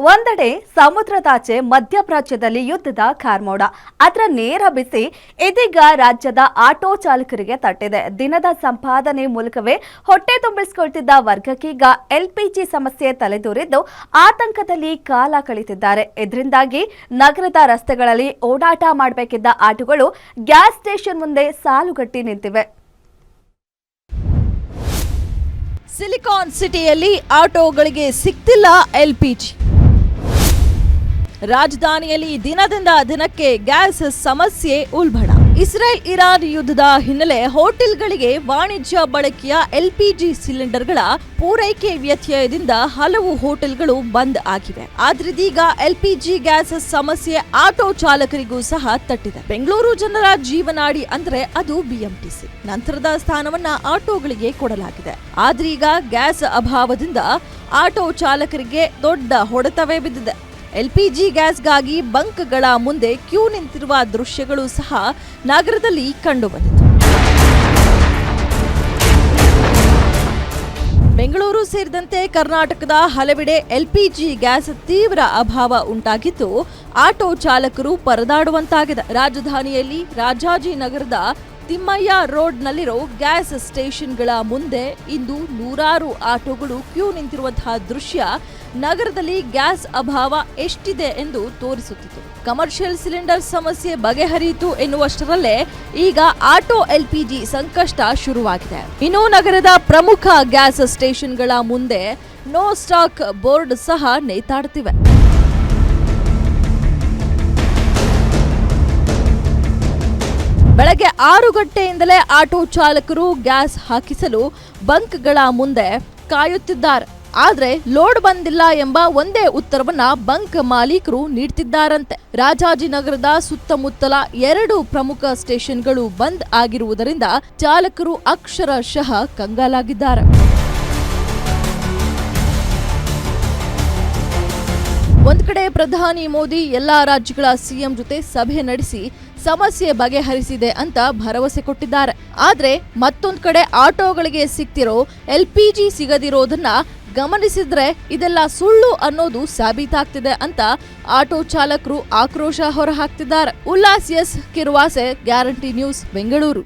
ಒಂದೆಡೆ ಸಮುದ್ರದಾಚೆ ಮಧ್ಯಪ್ರಾಚ್ಯದಲ್ಲಿ ಯುದ್ಧದ ಕಾರ್ಮೋಡ, ಅದರ ನೇರ ಬಿಸಿ ಇದೀಗ ರಾಜ್ಯದ ಆಟೋ ಚಾಲಕರಿಗೆ ತಟ್ಟಿದೆ. ದಿನದ ಸಂಪಾದನೆ ಮೂಲಕವೇ ಹೊಟ್ಟೆ ತುಂಬಿಸಿಕೊಳ್ತಿದ್ದ ವರ್ಗಕ್ಕೀಗ ಎಲ್ಪಿಜಿ ಸಮಸ್ಯೆ ತಲೆದೂರಿದ್ದು ಆತಂಕದಲ್ಲಿ ಕಾಲ ಕಳೆದಿದ್ದಾರೆ. ಇದರಿಂದಾಗಿ ನಗರದ ರಸ್ತೆಗಳಲ್ಲಿ ಓಡಾಟ ಮಾಡಬೇಕಿದ್ದ ಆಟೋಗಳು ಗ್ಯಾಸ್ ಸ್ಟೇಷನ್ ಮುಂದೆ ಸಾಲುಗಟ್ಟಿ ನಿಂತಿವೆ. ಸಿಲಿಕಾನ್ ಸಿಟಿಯಲ್ಲಿ ಆಟೋಗಳಿಗೆ ಸಿಗ್ತಿಲ್ಲ ಎಲ್ಪಿಜಿ. ರಾಜಧಾನಿಯಲ್ಲಿ ದಿನದಿಂದ ದಿನಕ್ಕೆ ಗ್ಯಾಸ್ ಸಮಸ್ಯೆ ಉಲ್ಬಣ. ಇಸ್ರೇಲ್ ಇರಾನ್ ಯುದ್ಧದ ಹಿನ್ನೆಲೆ ಹೋಟೆಲ್ಗಳಿಗೆ ವಾಣಿಜ್ಯ ಬಳಕೆಯ ಎಲ್ಪಿಜಿ ಸಿಲಿಂಡರ್ಗಳ ಪೂರೈಕೆ ವ್ಯತ್ಯಯದಿಂದ ಹಲವು ಹೋಟೆಲ್ಗಳು ಬಂದ್ ಆಗಿವೆ. ಆದ್ರೀಗ ಎಲ್ಪಿಜಿ ಗ್ಯಾಸ್ ಸಮಸ್ಯೆ ಆಟೋ ಚಾಲಕರಿಗೂ ಸಹ ತಟ್ಟಿದೆ. ಬೆಂಗಳೂರು ಜನರ ಜೀವನಾಡಿ ಅಂದ್ರೆ ಅದು ಬಿಎಂಟಿಸಿ. ನಂತರದ ಸ್ಥಾನವನ್ನ ಆಟೋಗಳಿಗೆ ಕೊಡಲಾಗಿದೆ. ಆದ್ರೀಗ ಗ್ಯಾಸ್ ಅಭಾವದಿಂದ ಆಟೋ ಚಾಲಕರಿಗೆ ದೊಡ್ಡ ಹೊಡೆತವೇ ಬಿದ್ದಿದೆ. ಎಲ್ಪಿಜಿ ಗ್ಯಾಸ್ಗಾಗಿ ಬಂಕ್ಗಳ ಮುಂದೆ ಕ್ಯೂ ನಿಂತಿರುವ ದೃಶ್ಯಗಳು ಸಹ ನಗರದಲ್ಲಿ ಕಂಡುಬಂದಿತು. ಬೆಂಗಳೂರು ಸೇರಿದಂತೆ ಕರ್ನಾಟಕದ ಹಲವೆಡೆ ಎಲ್ಪಿಜಿ ಗ್ಯಾಸ್ ತೀವ್ರ ಅಭಾವ ಉಂಟಾಗಿದ್ದು ಆಟೋ ಚಾಲಕರು ಪರದಾಡುವಂತಾಗಿದೆ. ರಾಜಧಾನಿಯಲ್ಲಿ ರಾಜಾಜಿನಗರದ ತಿಮ್ಮಯ್ಯ ರೋಡ್ನಲ್ಲಿರೋ ಗ್ಯಾಸ್ ಸ್ಟೇಷನ್ಗಳ ಮುಂದೆ ಇಂದು ನೂರಾರು ಆಟೋಗಳು ಕ್ಯೂ ನಿಂತಿರುವಂತಹ ದೃಶ್ಯ ನಗರದಲ್ಲಿ ಗ್ಯಾಸ್ ಅಭಾವ ಎಷ್ಟಿದೆ ಎಂದು ತೋರಿಸುತ್ತಿತ್ತು. ಕಮರ್ಷಿಯಲ್ ಸಿಲಿಂಡರ್ ಸಮಸ್ಯೆ ಬಗೆಹರಿಯಿತು ಎನ್ನುವಷ್ಟರಲ್ಲೇ ಈಗ ಆಟೋ ಎಲ್ಪಿಜಿ ಸಂಕಷ್ಟ ಶುರುವಾಗಿದೆ. ಇನ್ನು ನಗರದ ಪ್ರಮುಖ ಗ್ಯಾಸ್ ಸ್ಟೇಷನ್ಗಳ ಮುಂದೆ ನೋ ಸ್ಟಾಕ್ ಬೋರ್ಡ್ ಸಹ ನೇತಾಡುತ್ತಿವೆ. ಬೆಳಗ್ಗೆ 6 ಗಂಟೆಯಿಂದಲೇ ಆಟೋ ಚಾಲಕರು ಗ್ಯಾಸ್ ಹಾಕಿಸಲು ಬಂಕ್ಗಳ ಮುಂದೆ ಕಾಯುತ್ತಿದ್ದಾರೆ. ಆದ್ರೆ ಲೋಡ್ ಬಂದಿಲ್ಲ ಎಂಬ ಒಂದೇ ಉತ್ತರವನ್ನ ಬಂಕ್ ಮಾಲೀಕರು ನೀಡ್ತಿದ್ದಾರಂತೆ. ರಾಜಾಜಿನಗರದ ಸುತ್ತಮುತ್ತಲ 2 ಪ್ರಮುಖ ಸ್ಟೇಷನ್ಗಳು ಬಂದ್ ಆಗಿರುವುದರಿಂದ ಚಾಲಕರು ಅಕ್ಷರಶಃ ಕಂಗಾಲಾಗಿದ್ದಾರೆ. ಒಂದ್ ಕಡೆ ಪ್ರಧಾನಿ ಮೋದಿ ಎಲ್ಲಾ ರಾಜ್ಯಗಳ ಸಿಎಂ ಜೊತೆ ಸಭೆ ನಡೆಸಿ ಸಮಸ್ಯೆ ಬಗೆಹರಿಸಿದೆ ಅಂತ ಭರವಸೆ ಕೊಟ್ಟಿದ್ದಾರೆ. ಆದ್ರೆ ಮತ್ತೊಂದ್ ಕಡೆ ಆಟೋಗಳಿಗೆ ಸಿಗ್ತಿರೋ ಎಲ್ಪಿಜಿ ಸಿಗದಿರೋದನ್ನ ಗಮನಿಸಿದ್ರೆ ಇದೆಲ್ಲ ಸುಳ್ಳು ಅನ್ನೋದು ಸಾಬೀತಾಗ್ತಿದೆ ಅಂತ ಆಟೋ ಚಾಲಕರು ಆಕ್ರೋಶ ಹೊರಹಾಕ್ತಿದ್ದಾರೆ. Ullas S Kirwase, Guarantee News, Bengaluru.